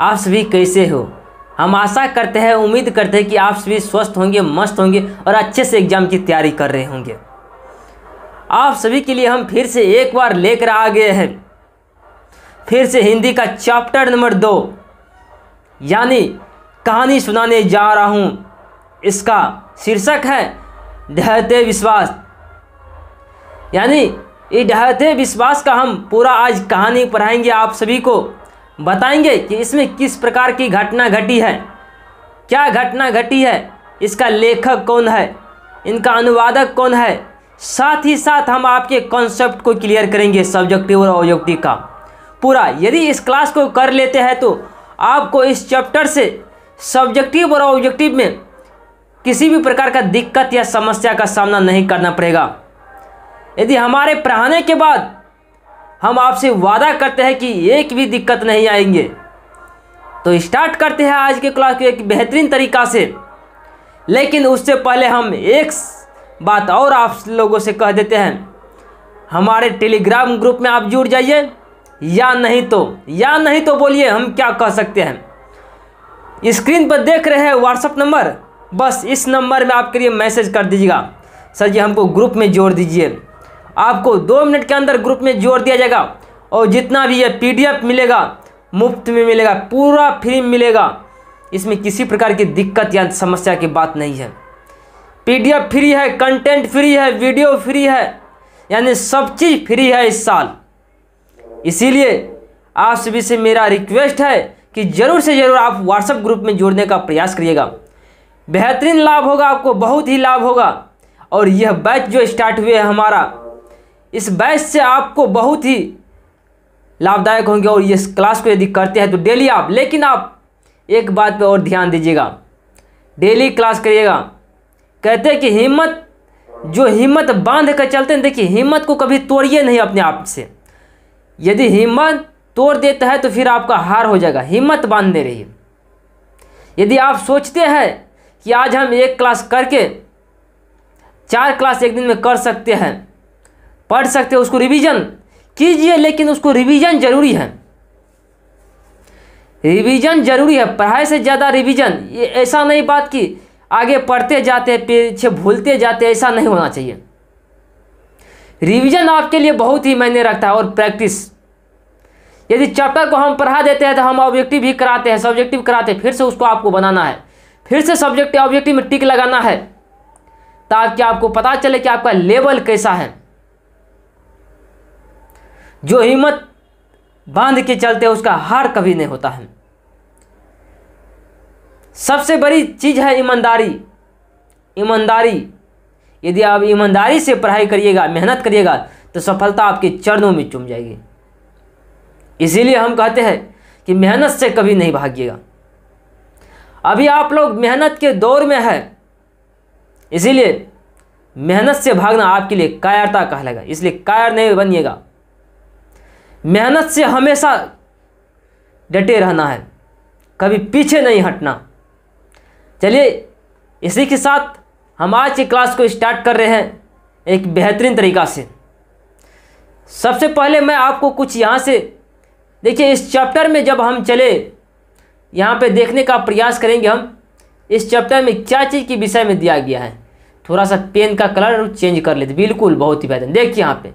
आप सभी कैसे हो। हम आशा करते हैं, उम्मीद करते हैं कि आप सभी स्वस्थ होंगे, मस्त होंगे और अच्छे से एग्ज़ाम की तैयारी कर रहे होंगे। आप सभी के लिए हम फिर से एक बार लेकर आ गए हैं, फिर से हिंदी का चैप्टर नंबर 2 यानी कहानी सुनाने जा रहा हूँ। इसका शीर्षक है ढहते विश्वास। यानी ये ढहते विश्वास का हम पूरा आज कहानी पढ़ाएंगे, आप सभी को बताएंगे कि इसमें किस प्रकार की घटना घटी है, क्या घटना घटी है, इसका लेखक कौन है, इनका अनुवादक कौन है। साथ ही साथ हम आपके कॉन्सेप्ट को क्लियर करेंगे, सब्जेक्टिव और ऑब्जेक्टिव का पूरा। यदि इस क्लास को कर लेते हैं तो आपको इस चैप्टर से सब्जेक्टिव और ऑब्जेक्टिव में किसी भी प्रकार का दिक्कत या समस्या का सामना नहीं करना पड़ेगा। यदि हमारे पढ़ाने के बाद हम आपसे वादा करते हैं कि एक भी दिक्कत नहीं आएंगे, तो स्टार्ट करते हैं आज के क्लास को एक बेहतरीन तरीका से। लेकिन उससे पहले हम एक बात और आप लोगों से कह देते हैं, हमारे टेलीग्राम ग्रुप में आप जुड़ जाइए या नहीं तो बोलिए हम क्या कह सकते हैं। स्क्रीन पर देख रहे हैं व्हाट्सएप नंबर, बस इस नंबर में आपके लिए मैसेज कर दीजिएगा, सर जी हमको ग्रुप में जोड़ दीजिए। आपको 2 मिनट के अंदर ग्रुप में जोड़ दिया जाएगा और जितना भी ये PDF मिलेगा मुफ्त में मिलेगा, पूरा फ्री मिलेगा। इसमें किसी प्रकार की दिक्कत या समस्या की बात नहीं है। PDF फ्री है, कंटेंट फ्री है, वीडियो फ्री है, यानी सब चीज़ फ्री है इस साल। इसीलिए आप सभी से मेरा रिक्वेस्ट है कि ज़रूर से ज़रूर आप व्हाट्सएप ग्रुप में जुड़ने का प्रयास करिएगा। बेहतरीन लाभ होगा आपको, बहुत ही लाभ होगा। और यह बैच जो स्टार्ट हुए है हमारा, इस बैच से आपको बहुत ही लाभदायक होंगे। और इस क्लास को यदि करते हैं तो डेली लेकिन आप एक बात पे और ध्यान दीजिएगा, डेली क्लास करिएगा। कहते हैं कि हिम्मत बांध कर चलते हैं। देखिए, हिम्मत को कभी तोड़िए नहीं अपने आप से। यदि हिम्मत तोड़ देता है तो फिर आपका हार हो जाएगा। हिम्मत बांधने रहिए। यदि आप सोचते हैं कि आज हम एक क्लास करके 4 क्लास एक दिन में कर सकते हैं, पढ़ सकते हैं, उसको रिवीजन कीजिए। लेकिन उसको रिवीजन जरूरी है, रिवीजन जरूरी है, पढ़ाई से ज़्यादा रिवीजन। ये ऐसा नहीं बात कि आगे पढ़ते जाते पीछे भूलते जाते, ऐसा नहीं होना चाहिए। रिवीजन आपके लिए बहुत ही मायने रखता है और प्रैक्टिस। यदि चैप्टर को हम पढ़ा देते हैं तो हम ऑब्जेक्टिव भी कराते हैं, सब्जेक्टिव कराते हैं, फिर से उसको आपको बनाना है, फिर से सब्जेक्टिव ऑब्जेक्टिव में टिक लगाना है, ताकि आपको पता चले कि आपका लेवल कैसा है। जो हिम्मत बांध के चलते हैं उसका हार कभी नहीं होता है। सबसे बड़ी चीज़ है ईमानदारी। यदि आप ईमानदारी से पढ़ाई करिएगा, मेहनत करिएगा, तो सफलता आपके चरणों में चूम जाएगी। इसीलिए हम कहते हैं कि मेहनत से कभी नहीं भागिएगा। अभी आप लोग मेहनत के दौर में है, इसीलिए मेहनत से भागना आपके लिए कायरता कहलाएगा। इसलिए कायर नहीं बनिएगा, मेहनत से हमेशा डटे रहना है, कभी पीछे नहीं हटना। चलिए, इसी के साथ हम आज की क्लास को स्टार्ट कर रहे हैं एक बेहतरीन तरीका से। सबसे पहले मैं आपको कुछ यहाँ से देखिए, इस चैप्टर में जब हम चले यहाँ पे देखने का प्रयास करेंगे हम इस चैप्टर में क्या चीज़ के विषय में दिया गया है। थोड़ा सा पेन का कलर चेंज कर लेते, बिल्कुल बहुत ही बेहतर। देखिए यहाँ पे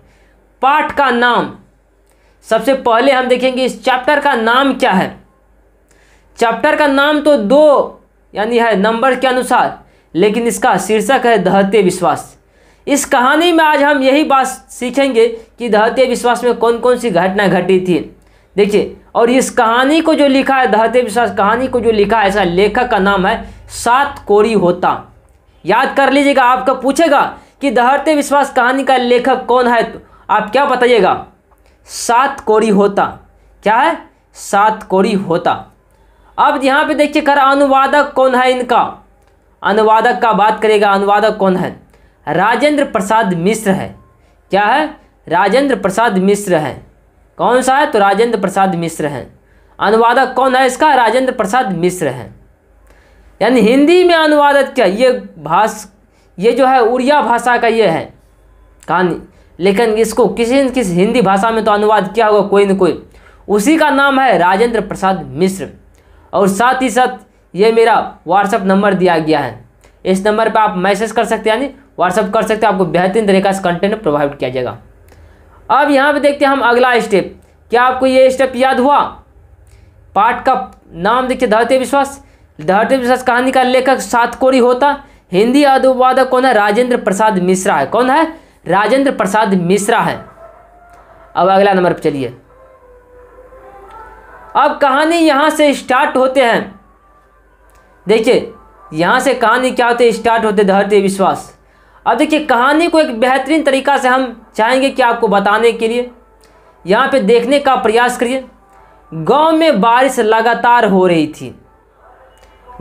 पाठ का नाम, सबसे पहले हम देखेंगे इस चैप्टर का नाम क्या है। चैप्टर का नाम तो 2 यानी है नंबर के अनुसार, लेकिन इसका शीर्षक है ढहते विश्वास। इस कहानी में आज हम यही बात सीखेंगे कि ढहते विश्वास में कौन कौन सी घटना घटी थी। देखिए, और इस कहानी को जो लिखा है, ढहते विश्वास कहानी को जो लिखा है, ऐसा लेखक का नाम है सातकोड़ी होता। याद कर लीजिएगा, आपका पूछेगा कि ढहते विश्वास कहानी का लेखक कौन है, तो आप क्या बताइएगा? सातकोड़ी होता। क्या है? सातकोड़ी होता। अब यहाँ पे देखिए कर अनुवादक कौन है इनका, अनुवादक का बात करेगा। अनुवादक कौन है? राजेंद्र प्रसाद मिश्र है। क्या है? राजेंद्र प्रसाद मिश्र है। कौन सा है? तो राजेंद्र प्रसाद मिश्र है। अनुवादक कौन है इसका? राजेंद्र प्रसाद मिश्र है। यानी हिंदी में अनुवादक क्या, ये जो है उड़िया भाषा का ये है कहानी, लेकिन इसको किसी न किसी हिंदी भाषा में तो अनुवाद किया होगा कोई न कोई, उसी का नाम है राजेंद्र प्रसाद मिश्र। और साथ ही साथ ये मेरा व्हाट्सअप नंबर दिया गया है, इस नंबर पर आप मैसेज कर सकते हैं, यानी व्हाट्सअप कर सकते हैं, आपको बेहतरीन तरीका से कंटेंट प्रोवाइड किया जाएगा। अब यहाँ पे देखते हैं हम अगला स्टेप। क्या आपको ये स्टेप याद हुआ? पाठ का नाम देखिए, धरती विश्वास। धरती विश्वास कहानी का लेखक सातकोरी होता। हिंदी अनुवादक कौन है? राजेंद्र प्रसाद मिश्रा है। कौन है? राजेंद्र प्रसाद मिश्रा है। अब अगला नंबर पर चलिए। अब कहानी यहाँ से स्टार्ट होते हैं। देखिए यहाँ से कहानी क्या होती है, स्टार्ट होते धरती विश्वास। अब देखिए कहानी को एक बेहतरीन तरीका से हम चाहेंगे कि आपको बताने के लिए यहाँ पे देखने का प्रयास करिए। गांव में बारिश लगातार हो रही थी।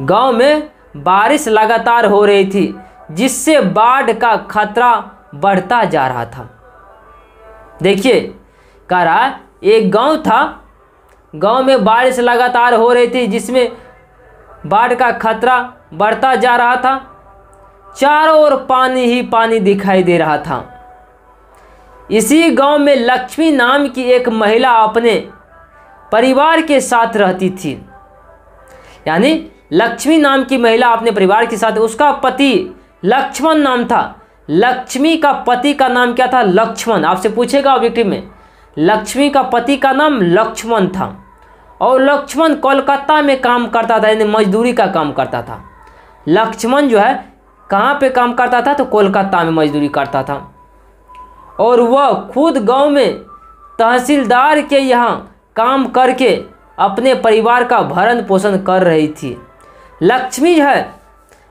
गांव में बारिश लगातार हो रही थी, जिससे बाढ़ का खतरा बढ़ता जा रहा था। देखिए कह रहा है एक गांव था, गांव में बारिश लगातार हो रही थी, जिसमें बाढ़ का खतरा बढ़ता जा रहा था। चारों ओर पानी ही पानी दिखाई दे रहा था। इसी गांव में लक्ष्मी नाम की एक महिला अपने परिवार के साथ रहती थी। यानी लक्ष्मी नाम की महिला अपने परिवार के साथ, उसका पति लक्ष्मण नाम था। लक्ष्मी का पति का नाम क्या था? लक्ष्मण। आपसे पूछेगा ऑब्जेक्टिव में, लक्ष्मी का पति का नाम लक्ष्मण था और लक्ष्मण कोलकाता में काम करता था, यानी मजदूरी का काम करता था। लक्ष्मण जो है कहाँ पे काम करता था? तो कोलकाता में मजदूरी करता था। और वह खुद गांव में तहसीलदार के यहाँ काम करके अपने परिवार का भरण पोषण कर रही थी। लक्ष्मी जो है,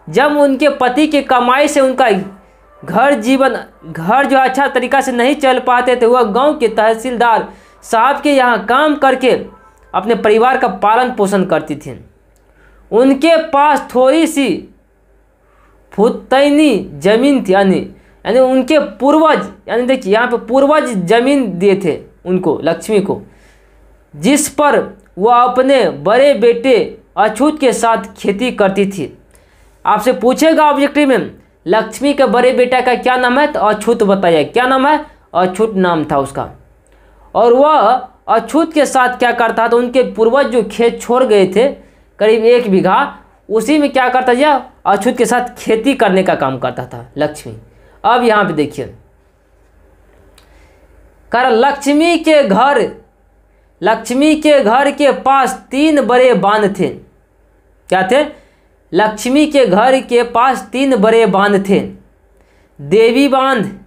जब उनके पति की कमाई से उनका घर जो अच्छा तरीका से नहीं चल पाते थे, वह गांव के तहसीलदार साहब के यहाँ काम करके अपने परिवार का पालन पोषण करती थी। उनके पास थोड़ी सी फुतैनी जमीन थी, यानी उनके पूर्वज, यानी देखिए यहाँ पे पूर्वज जमीन दिए थे उनको, लक्ष्मी को, जिस पर वह अपने बड़े बेटे अछूत के साथ खेती करती थी। आपसे पूछेगा ऑब्जेक्टिव में लक्ष्मी के बड़े बेटा का क्या नाम है? तो अछूत बताइए। क्या नाम है? अछूत नाम था उसका। और वह अछूत के साथ क्या करता था? उनके पूर्वज जो खेत छोड़ गए थे करीब 1 बीघा, उसी में क्या करता था? अछूत के साथ खेती करने का काम करता था लक्ष्मी। अब यहाँ पे देखिए, कर लक्ष्मी के घर के पास 3 बड़े बांध थे। क्या थे? लक्ष्मी के घर के पास 3 बड़े बांध थे। देवी बांध,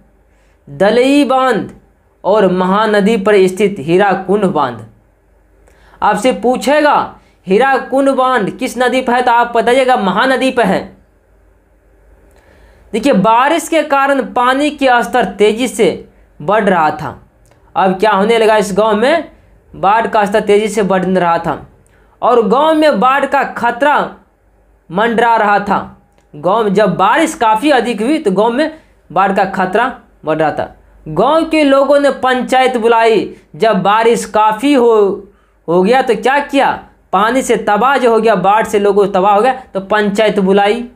दलई बांध और महानदी पर स्थित हीराकुंड बांध। आपसे पूछेगा हीराकुंड बांध किस नदी पर है? तो आप बताइएगा महानदी पर है। देखिए बारिश के कारण पानी का स्तर तेजी से बढ़ रहा था। अब क्या होने लगा? इस गांव में बाढ़ का स्तर तेजी से बढ़ रहा था और गांव में बाढ़ का खतरा मंडरा रहा था। गांव में जब बारिश काफ़ी अधिक हुई तो गांव में बाढ़ का खतरा बढ़ रहा था। गांव के लोगों ने पंचायत बुलाई। जब बारिश काफ़ी हो गया तो क्या किया? पानी से तबाह जो हो गया, बाढ़ से लोगों तबाह हो गया, तो पंचायत बुलाई,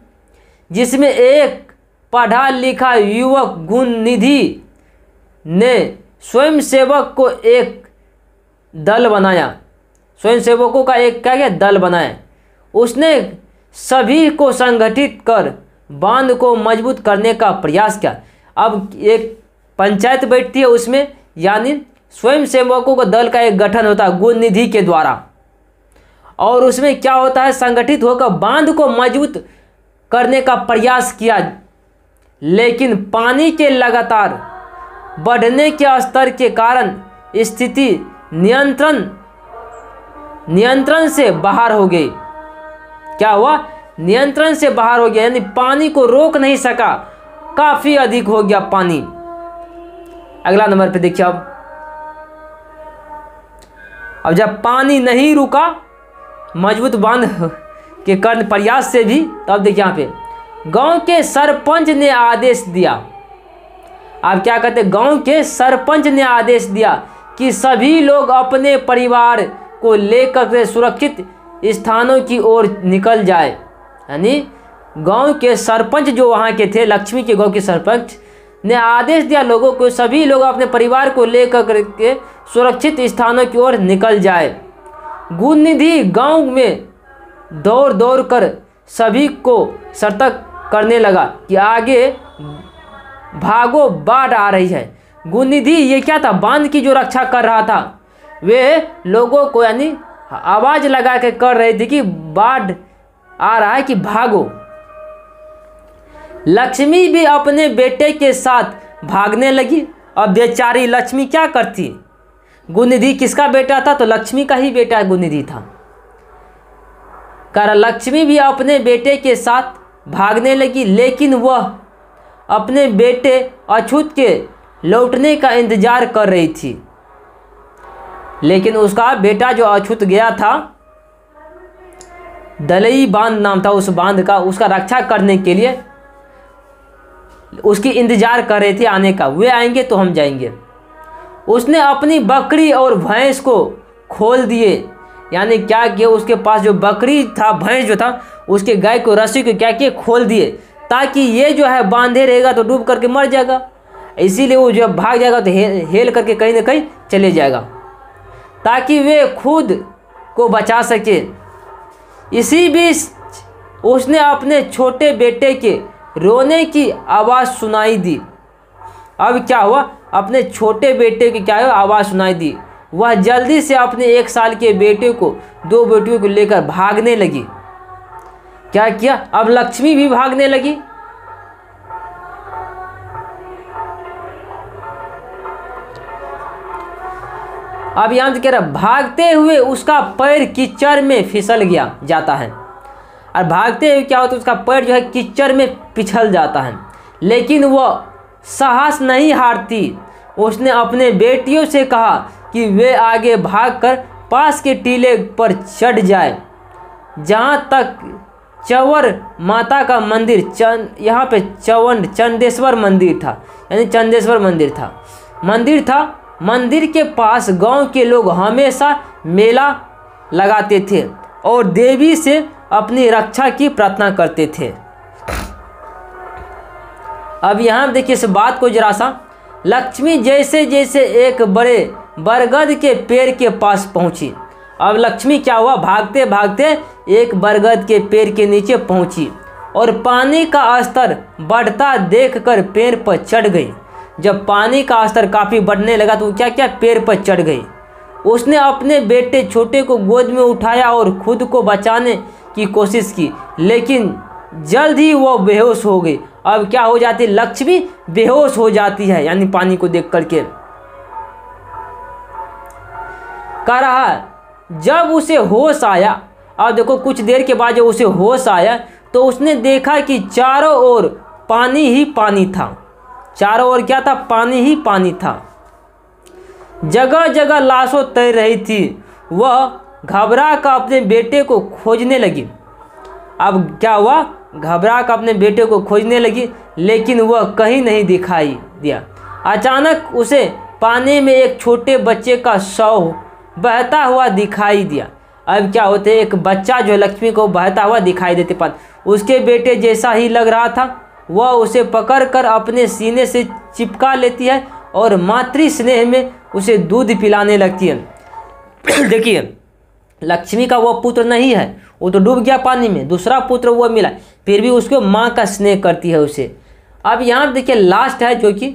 जिसमें एक पढ़ा लिखा युवक गुणनिधि ने स्वयंसेवक को एक दल बनाया। स्वयंसेवकों का एक क्या दल बनाया। उसने सभी को संगठित कर बांध को मजबूत करने का प्रयास किया। अब एक पंचायत बैठती है उसमें, यानी स्वयंसेवकों का दल का एक गठन होता है गुणनिधि के द्वारा, और उसमें क्या होता है? संगठित होकर बांध को मजबूत करने का प्रयास किया। लेकिन पानी के लगातार बढ़ने के स्तर के कारण स्थिति नियंत्रण से बाहर हो गई। क्या हुआ? नियंत्रण से बाहर हो गया, यानी पानी को रोक नहीं सका, काफ़ी अधिक हो गया पानी। अगला नंबर पे देखिए। अब जब पानी नहीं रुका मजबूत बांध के कारण प्रयास से भी, तब देखिए यहाँ पे गांव के सरपंच ने आदेश दिया। आप क्या कहते हैं? गांव के सरपंच ने आदेश दिया कि सभी लोग अपने परिवार को लेकर के सुरक्षित स्थानों की ओर निकल जाए। यानी गांव के सरपंच जो वहाँ के थे, लक्ष्मी के गांव के सरपंच ने आदेश दिया लोगों को, सभी लोग अपने परिवार को लेकर के सुरक्षित स्थानों की ओर निकल जाए। गुणनिधि गांव में दौड़ दौड़ कर सभी को सतर्क करने लगा कि आगे भागो, बाढ़ आ रही है। गुणनिधि ये क्या था, बांध की जो रक्षा कर रहा था, वे लोगों को यानी आवाज़ लगा के कर रहे थे कि बाढ़ आ रहा है, कि भागो। लक्ष्मी भी अपने बेटे के साथ भागने लगी। अब बेचारी लक्ष्मी क्या करती, गुणनिधि किसका बेटा था, तो लक्ष्मी का ही बेटा गुणनिधि था। कर लक्ष्मी भी अपने बेटे के साथ भागने लगी, लेकिन वह अपने बेटे अछूत के लौटने का इंतजार कर रही थी। लेकिन उसका बेटा जो अछूत गया था, दलई बांध नाम था उस बांध का, उसका रक्षा करने के लिए उसकी इंतजार कर रहे थे आने का, वे आएंगे तो हम जाएंगे। उसने अपनी बकरी और भैंस को खोल दिए, यानी क्या किया, उसके पास जो बकरी था, भैंस जो था, उसके गाय को रस्सी को क्या किए, खोल दिए, ताकि ये जो है बांधे रहेगा तो डूब करके मर जाएगा। इसीलिए वो जब भाग जाएगा तो हेल करके कहीं ना कहीं चले जाएगा, ताकि वे खुद को बचा सके। इसी बीच उसने अपने छोटे बेटे के रोने की आवाज़ सुनाई दी। अब क्या हुआ, अपने छोटे बेटे की क्या हुआ, आवाज़ सुनाई दी। वह जल्दी से अपने 1 साल के बेटे को, 2 बेटियों को लेकर भागने लगी। क्या किया, अब लक्ष्मी भी भागने लगी। अब यहाँ कह रहा, भागते हुए उसका पैर कीचड़ में फिसल गया जाता है। और भागते हुए क्या होता है, उसका पैर जो है कीचड़ में पिछल जाता है, लेकिन वह साहस नहीं हारती। उसने अपने बेटियों से कहा कि वे आगे भागकर पास के टीले पर चढ़ जाए, जहाँ तक चंवर माता का मंदिर, यहाँ पे चंदेश्वर मंदिर था, यानी चंदेश्वर मंदिर था। मंदिर के पास गांव के लोग हमेशा मेला लगाते थे और देवी से अपनी रक्षा की प्रार्थना करते थे। अब यहाँ देखिए इस बात को जरा सा, लक्ष्मी जैसे जैसे एक बड़े बरगद के पेड़ के पास पहुँची। अब लक्ष्मी क्या हुआ, भागते भागते एक बरगद के पेड़ के नीचे पहुँची और पानी का स्तर बढ़ता देखकर पेड़ पर चढ़ गई। जब पानी का स्तर काफ़ी बढ़ने लगा तो क्या क्या पेड़ पर चढ़ गई। उसने अपने बेटे छोटे को गोद में उठाया और खुद को बचाने की कोशिश की, लेकिन जल्द ही वो बेहोश हो गई। अब क्या हो जाती है, लक्ष्मी बेहोश हो जाती है, यानी पानी को देख करके। कह रहा है जब उसे होश आया, अब देखो कुछ देर के बाद जब उसे होश आया तो उसने देखा कि चारों ओर पानी ही पानी था। चारों ओर क्या था, पानी ही पानी था। जगह जगह लाशों तैर रही थी। वह घबरा कर अपने बेटे को खोजने लगी। अब क्या हुआ, घबरा कर अपने बेटे को खोजने लगी, लेकिन वह कहीं नहीं दिखाई दिया। अचानक उसे पानी में एक छोटे बच्चे का शव बहता हुआ दिखाई दिया। अब क्या होते, एक बच्चा जो लक्ष्मी को बहता हुआ दिखाई देते पानी, उसके बेटे जैसा ही लग रहा था। वह उसे पकड़कर अपने सीने से चिपका लेती है और मातृ स्नेह में उसे दूध पिलाने लगती है। देखिए लक्ष्मी का वो पुत्र नहीं है, वो तो डूब गया पानी में, दूसरा पुत्र वो मिला, फिर भी उसको माँ का स्नेह करती है उसे। अब यहाँ देखिए लास्ट है, जो कि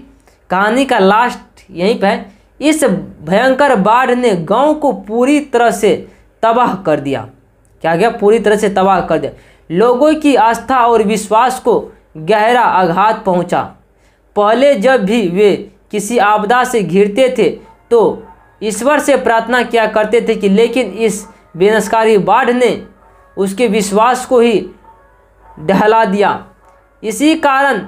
कहानी का लास्ट यहीं पर है। इस भयंकर बाढ़ ने गांव को पूरी तरह से तबाह कर दिया। क्या गया, पूरी तरह से तबाह कर दिया। लोगों की आस्था और विश्वास को गहरा आघात पहुंचा। पहले जब भी वे किसी आपदा से घिरते थे तो ईश्वर से प्रार्थना किया करते थे कि, लेकिन इस विनाशकारी बाढ़ ने उसके विश्वास को ही ढहला दिया। इसी कारण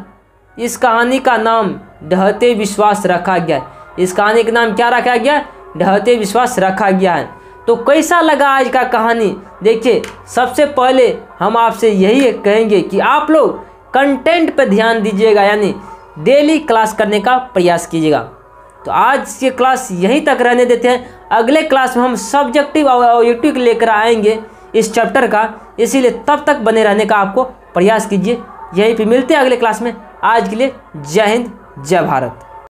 इस कहानी का नाम ढहते विश्वास रखा गया। इस कहानी का नाम क्या रखा गया, ढहते विश्वास रखा गया है। तो कैसा लगा आज का कहानी। देखिए सबसे पहले हम आपसे यही कहेंगे कि आप लोग कंटेंट पर ध्यान दीजिएगा, यानी डेली क्लास करने का प्रयास कीजिएगा। तो आज की क्लास यहीं तक रहने देते हैं। अगले क्लास में हम सब्जेक्टिव और ऑब्जेक्टिव लेकर आएंगे इस चैप्टर का, इसीलिए तब तक बने रहने का आपको प्रयास कीजिए। यहीं पे मिलते हैं अगले क्लास में। आज के लिए जय हिंद, जय भारत।